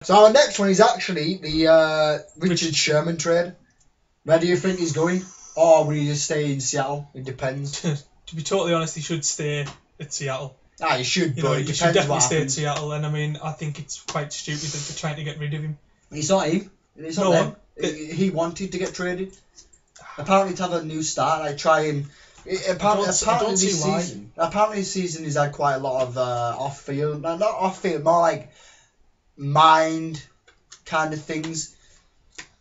So our next one is actually the Richard Sherman trade. Where do you think he's going? Or will he just stay in Seattle? It depends. To be totally honest, he should stay at Seattle. He should, but it he depends should definitely what stay happens. at Seattle, and I mean, I think it's quite stupid that they're trying to get rid of him. It's not him. It's not them. He wanted to get traded. Apparently, to have a new start, apparently this season he's had quite a lot of off-field, not off-field, more like mind kind of things.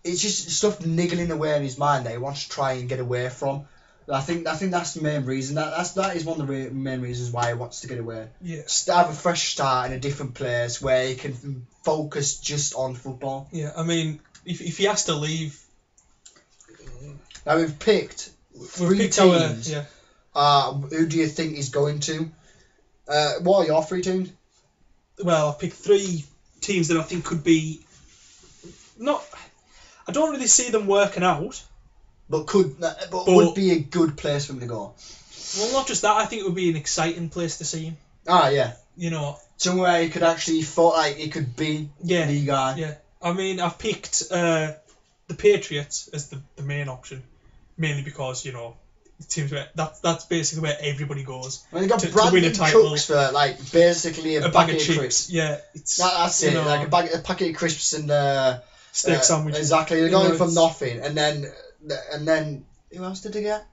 It's just stuff niggling away in his mind that he wants to try and get away from. I think that's the main reason. That is one of the main reasons why he wants to get away. Yeah. Have a fresh start in a different place where he can focus just on football. Yeah, I mean, if he has to leave. Now we've picked three teams. Who do you think he's going to? What are your 3 teams? Well, I've picked 3 teams that I think could be not. I don't really see them working out. But would be a good place for him to go. Well, not just that. I think it would be an exciting place to see him. Yeah. Somewhere he could actually thought like he could be the guy. Yeah. I mean, I've picked the Patriots as the main option, mainly because the teams where that's basically where everybody goes. Well, they got to win a title. Cooks for basically a bag of chips. Chips. Yeah, that's it. Like a packet of crisps and steak sandwich. Exactly. They're going from nothing, and then who else did they get?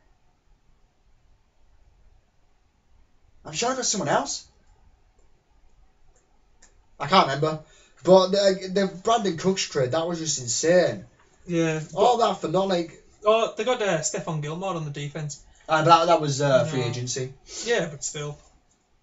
I'm sure it was someone else. I can't remember. But the Brandon Cooks trade, that was just insane. Yeah. All that for not like. Oh, they got Stephon Gilmore on the defense. But that was free agency. Yeah, but still.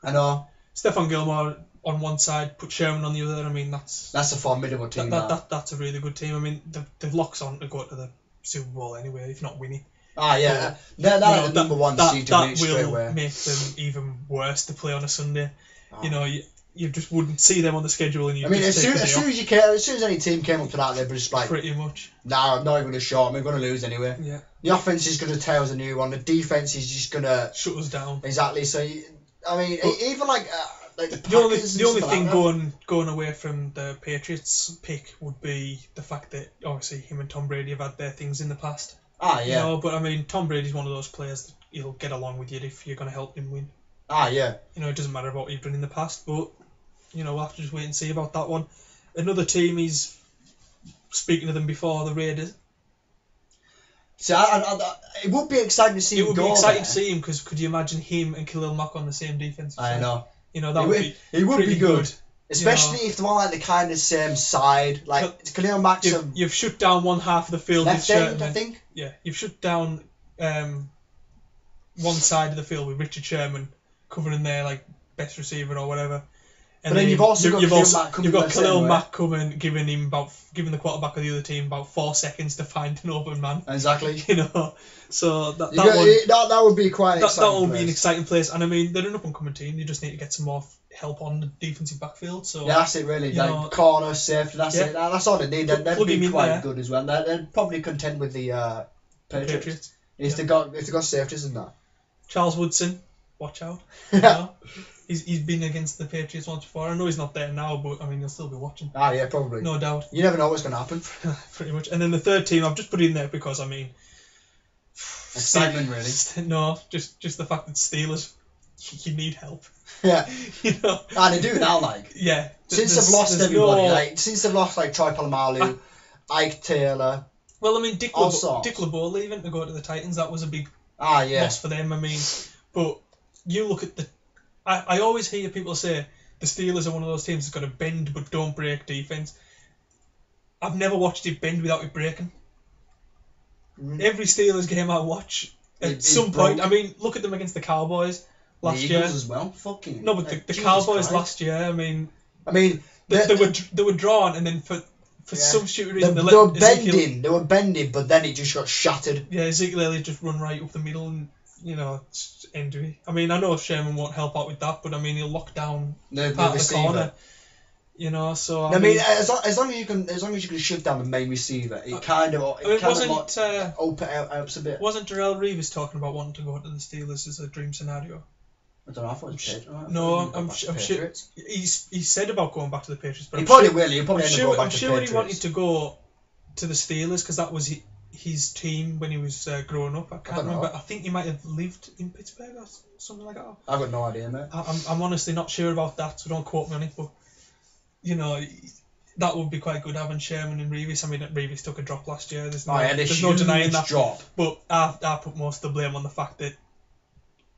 I know. Stephon Gilmore on one side, put Sherman on the other. I mean, that's a formidable team. That's a really good team. I mean, they've locks on to go to the Super Bowl anyway, if not winning. Yeah. They're the number one seed to reach straight away. That will make them even worse to play on a Sunday. You just wouldn't see them on the schedule, and as soon as any team came up to that, they'd just like pretty much. Nah, I'm not even gonna show them. We're gonna lose anyway. Yeah. The offense is gonna tear us a new one. The defense is just gonna shut us down. Exactly. So even like the only thing going away from the Patriots pick would be the fact that obviously him and Tom Brady have had their things in the past. Yeah. But I mean, Tom Brady's one of those players that he'll get along with you if you're gonna help him win. Yeah. It doesn't matter about what you've done in the past, but we'll have to just wait and see about that one. Another team he's speaking to them before, the Raiders. So it would be exciting to see him go. It would be exciting to see him because could you imagine him and Khalil Mack on the same defense? I know. That would be. It would be good. Especially if they're on like the kind of same side. Like Khalil Mack's you've shut down one half of the field left end, I think. Yeah, you've shut down one side of the field with Richard Sherman covering their like best receiver or whatever. And then you've also got Khalil Mack coming, giving the quarterback of the other team about 4 seconds to find an open man. Exactly. So that would be quite exciting. That will be an exciting place. And I mean, they're an up and coming team. They just need to get some more help on the defensive backfield. So that's it really. Corner, safety. That's it. That's all they need. They'd be quite good as well. They'd probably contend with the Patriots. If they got safeties and that. Charles Woodson, watch out. He's been against the Patriots once before. I know he's not there now, but I mean he'll still be watching. Yeah, probably. No doubt. You never know what's going to happen. Pretty much. And then the third team I've just put in there because I mean, excitement really. No, just the fact that Steelers, you need help. Yeah. And they do now, like. Yeah. Since they've lost everybody, since they've lost like Troy Polamalu, Ike Taylor. Well, I mean Dick LeBeau leaving to go to the Titans, that was a big loss for them. I mean, but you look at I always hear people say the Steelers are one of those teams that's got a bend but don't break defense. I've never watched it bend without it breaking. Every Steelers game I watch, at some point, I mean, look at them against the Cowboys last year. The Eagles as well. Fucking. No, but the Cowboys last year, I mean, they were drawn, and then for some stupid reason they were bending, but then it just got shattered. Yeah, Ezekiel Elliott just run right up the middle and. It's injury. I mean, I know Sherman won't help out with that, but I mean, he'll lock down part of the corner. So I mean, as long as you can shut down the main receiver, it helps a bit. Wasn't Darrelle Revis talking about wanting to go to the Steelers as a dream scenario? I don't know. I thought it was Patriots. No, I'm sure he said about going back to the Patriots, but he probably will. He'll probably I'm end up going back to the sure Patriots. he wanted to go to the Steelers because that was his team when he was growing up. I can't remember. I think he might have lived in Pittsburgh or something like that. I've got no idea, mate. I'm honestly not sure about that, so don't quote me on it. But you know, that would be quite good having Sherman and Revis. I mean, Revis took a drop last year. There's no denying that. Drop. But I put most of the blame on the fact that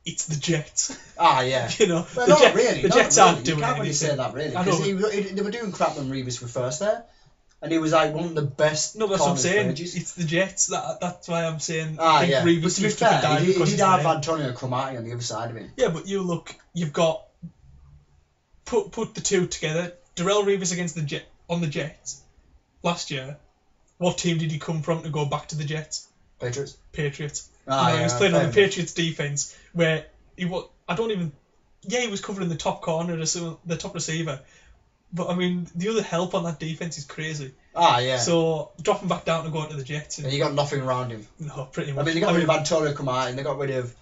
it's the Jets. Ah, yeah. You know, well, the Jets aren't doing anything. You can't really say that, really. Because they were doing crap when Revis was first there. And he was like one of the best. No, that's what I'm saying. It's the Jets. That's why I'm saying. Ah, yeah. Revis but to be fair, he did have Antonio Cromartie on the other side of him. Yeah, but you've got put the two together. Darrell Revis against on the Jets last year. What team did he come from to go back to the Jets? Patriots. Ah, he was playing on the Patriots defense where he was. He was covering the top corner, the top receiver. But I mean, the other help on that defense is crazy. Ah, yeah. So dropping back down to go into the Jets, and you got nothing around him. No, pretty much. I mean, they got rid of Antonio Cromartie, and they got rid of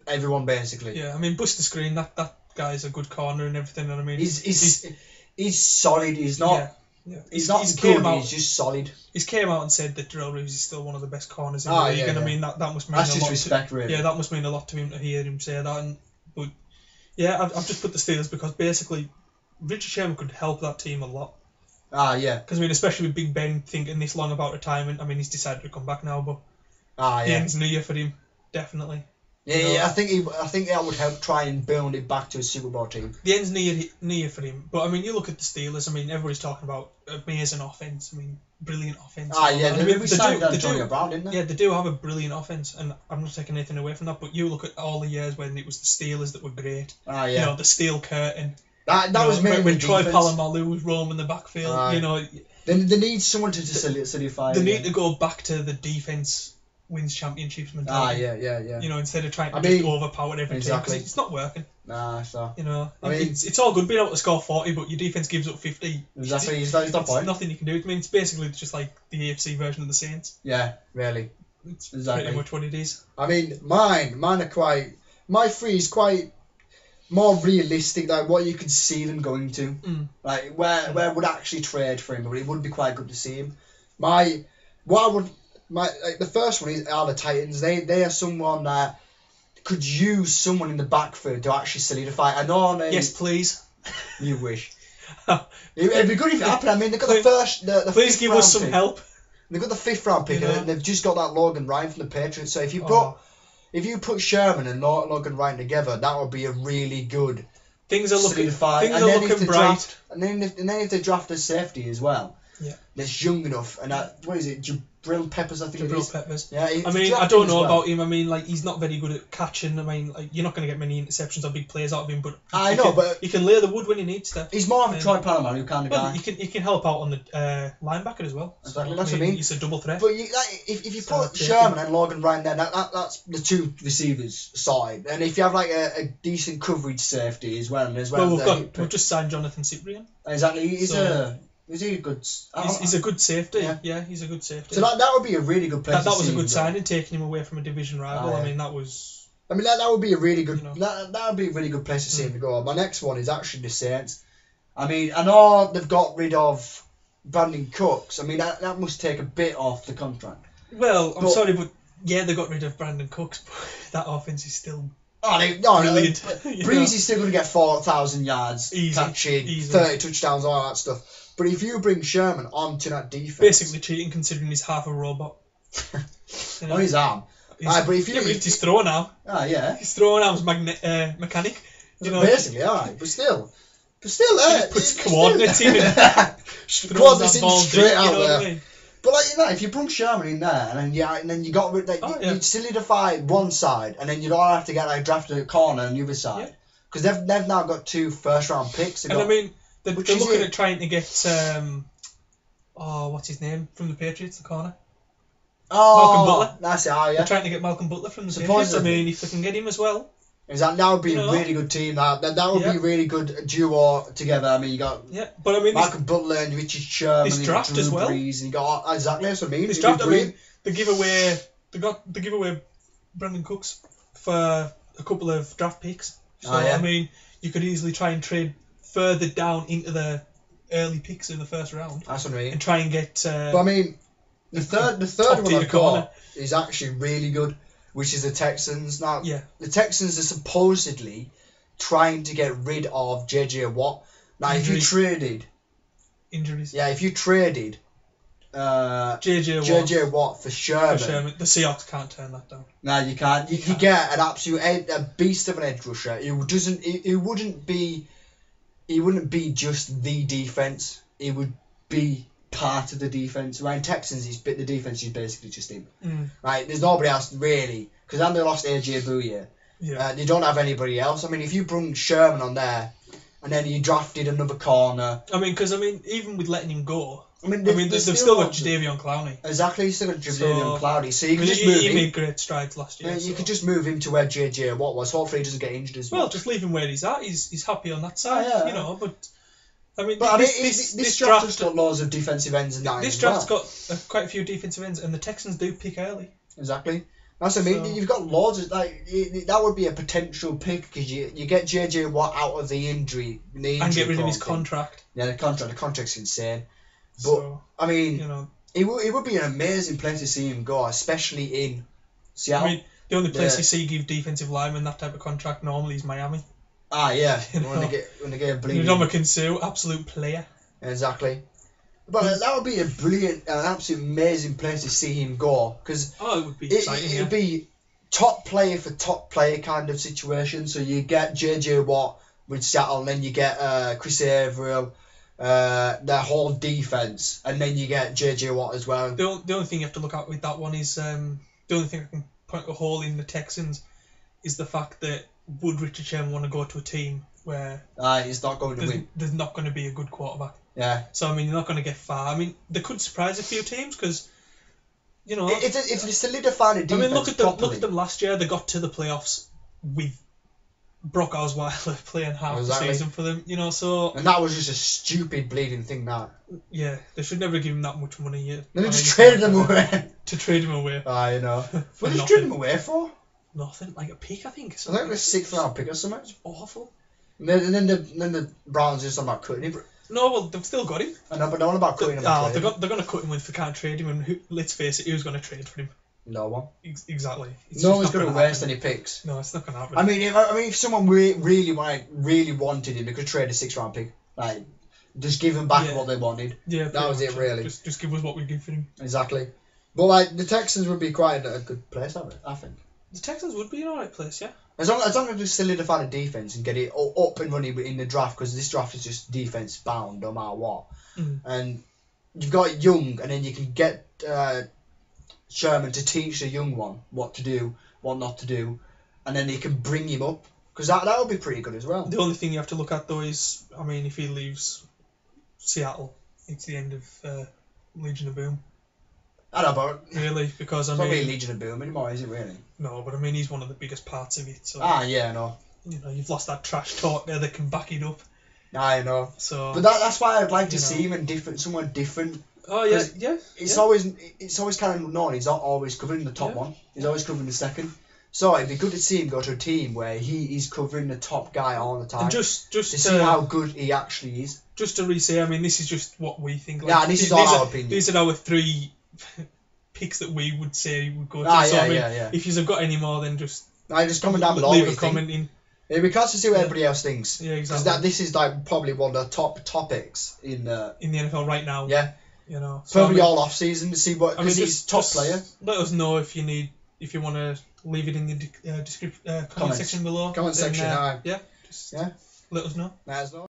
everyone basically. Yeah, I mean, Buster Screen, that guy's a good corner and everything. And I mean, he's solid. He's not. Yeah. He's not good. He's just solid. He's came out and said that Darrell Reeves is still one of the best corners in the league, and I mean that must mean that's a lot. Respect, really. Yeah, that must mean a lot to him to hear him say that. But yeah, I've just put the Steelers because basically Richard Sherman could help that team a lot. Ah, yeah. Because I mean, especially with Big Ben thinking this long about retirement. I mean, he's decided to come back now, but the end's near for him, definitely. Yeah, I think that would help try and build it back to a Super Bowl team. The end's near for him, but I mean, you look at the Steelers. I mean, everybody's talking about amazing offense. I mean, brilliant offense. Ah, yeah, they signed Antonio Brown, didn't they? Yeah, they do have a brilliant offense, and I'm not taking anything away from that. But you look at all the years when it was the Steelers that were great. Ah, yeah. You know, the steel curtain. That was mainly when Troy Polamalu was roaming the backfield. You know, they need someone to solidify. They need to go back to the defense wins championships mentality. Ah, yeah. You know, instead of trying to just overpower every team, because it's not working. Nah, it's not. You know, it's all good being able to score 40, but your defense gives up 50. Exactly, it's no point. Nothing you can do. I mean, it's basically just like the AFC version of the Saints. Yeah, really. It's pretty much what it is. I mean, mine are quite. My three is quite more realistic, like what you could see them going to. Like where would actually trade for him, but it would be quite good to see him. The first one are the Titans. They are someone that could use someone in the backfield to actually solidify. I know. Yes, please. You wish. It'd be good if it happened. I mean, they've got the please give us some help. They've got the 5th round pick, and they've just got that Logan Ryan from the Patriots. So if you put Sherman and Logan Ryan together, that would be a really good. Things are looking bright. And then if they draft a safety as well. Yeah. That's young enough, and what is it? Jabril Peppers, I think it is. Jabril Peppers. Yeah. I mean, I don't know about him. I mean, like, he's not very good at catching. I mean, like, you're not going to get many interceptions or big plays out of him, but he can lay the wood when he needs to. He's more of a Troy Polamalu kind of guy. He can help out on the linebacker as well. Exactly, that's what I mean. He's a double threat. But if you put Sherman and Logan Ryan there, that's the two receivers side, and if you have like a decent coverage safety as well, we've just signed Jonathan Cyprien. Exactly, Is he a good? He's a good safety. Yeah, he's a good safety. So that would be a really good place. That was a good signing, taking him away from a division rival. I mean, that was. I mean, that would be a really good. That would be a really good place to see him to go. My next one is actually the Saints. I mean, I know they've got rid of Brandon Cooks. I mean, that must take a bit off the contract. Well, I'm sorry, but they got rid of Brandon Cooks, but that offense is still. Brilliant. Breezy's still going to get 4,000 yards, catching 30 touchdowns, all that stuff. But if you bring Sherman onto that defense, basically cheating considering he's half a robot. On his arm. But if he's throwing arm. Ah, yeah. His throwing arm's mechanic. You know, basically, alright. But still, puts coordinates in. Coordinates in straight out there. But if you bring Sherman in there, and then you got you solidify one side, and then you don't have to get drafted at corner on the other side, because they've now got 2 first-round picks. I mean, they're looking at trying to get what's his name from the Patriots, the corner. Malcolm Butler. That's it. Yeah. They're trying to get Malcolm Butler from the Patriots. I mean, if they can get him as well. That would be a really good team. That would be a really good duo together. I mean, you got but I mean, Malcolm Butler and Richard Sherman. This draft as well. Brees, and you got exactly that's what I mean. This draft, I mean, they give away Brandon Cooks for a couple of draft picks. So I mean, you could easily try and trade further down into the early picks in the first round. That's what I mean. And try and get. But I mean, the third one I've got is actually really good, which is the Texans. Now, the Texans are supposedly trying to get rid of JJ Watt. Now, if you traded injuries, if you traded JJ Watt for Sherman, the Seahawks can't turn that down. No, you can't. You get an absolute a beast of an edge rusher. It wouldn't be just the defense. It would be part of the defense. Right, in Texans, the defense is basically just him. Right, there's nobody else really, because then they lost AJ Bouye. They don't have anybody else. I mean, if you bring Sherman on there, and then you drafted another corner. Because even with letting him go, they've still got Jadeveon Clowney. Exactly, you still got Jadeveon Clowney. So you can just move him. He made great strides last year. You could just move him to where JJ Watt was. Hopefully, he doesn't get injured as well. Well, just leave him where he's at. He's happy on that side, you know. But this draft has got loads of defensive ends and that. This draft's got quite a few defensive ends, and the Texans do pick early. Exactly. That's what I mean. You've got loads of that would be a potential pick because you get JJ Watt out of the injury and get rid of his contract. Yeah, the contract's insane. But I mean, it would be an amazing place to see him go, especially in Seattle. I mean, the only place you see give defensive linemen that type of contract normally is Miami. Ah, yeah. When they get a bleeding. Ndamukong Suh, absolute player. Exactly. But that would be an absolute amazing place to see him go, because it would be exciting. It'd be top player for top player kind of situation. So you get JJ Watt with Seattle, and then you get Chris Averill, their whole defense, and then you get JJ Watt as well. The only thing you have to look at with that one is the only thing I can point a hole in the Texans is the fact that would Richard Sherman want to go to a team where he's not going to win? There's not going to be a good quarterback. Yeah. So I mean, you're not going to get far. I mean, they could surprise a few teams because, if they solidify the defense. Look at them last year. They got to the playoffs with Brock Osweiler playing half the season for them. And that was just a stupid bleeding thing. That. Yeah, they should never give him that much money yet. They just traded him away. To trade him away. I know. What did you trade him away for? Nothing, like a pick, I think. I think it was a 6th round pick or something. It's awful. And then the Browns just about cutting him. No, well, they've still got him. I know, but they're all about cutting him. They're going to cut him if they can't trade him, and let's face it, who's going to trade for him? No one. Exactly. No one's going to waste any picks. No, it's not going to happen. I mean, if someone really wanted him, they could trade a 6th round pick. Like, just give them back what they wanted. Yeah, that was it, really. Just give us what we give for him. Exactly. But the Texans would be quite a good place, I think. The Texans would be an alright place, yeah. As long as they solidify the defense and get it up and running in the draft, because this draft is just defense bound no matter what. And you've got Young, and then you can get Sherman to teach the young one what to do, what not to do, and then he can bring him up, because that would be pretty good as well. The only thing you have to look at though is, I mean, if he leaves Seattle, it's the end of Legion of Boom. I know, but really, because it's not really Legion of Boom anymore, is it really? No, but I mean, he's one of the biggest parts of it. So yeah, I know. You've lost that trash talk there that can back it up. I know. So, but that's why I'd like to see him in someone different. Oh yeah. It's always kind of known he's not always covering the top one. He's always covering the second. So it'd be good to see him go to a team where he is covering the top guy all the time. And just to see how good he actually is. Just to re-say, I mean, this is just what we think. Like, this is our opinion. These are our 3 picks that we would say would go to. If you've got any more, then just comment down below. Leave a comment in. It'd be nice to see what everybody else thinks. Yeah, exactly. Because this is probably one of the top topics in the NFL right now. Yeah. So probably all off season to see what. Because he's top player. Let us know if you want to leave it in the comment section below. Comment section. Let us know. Let us know.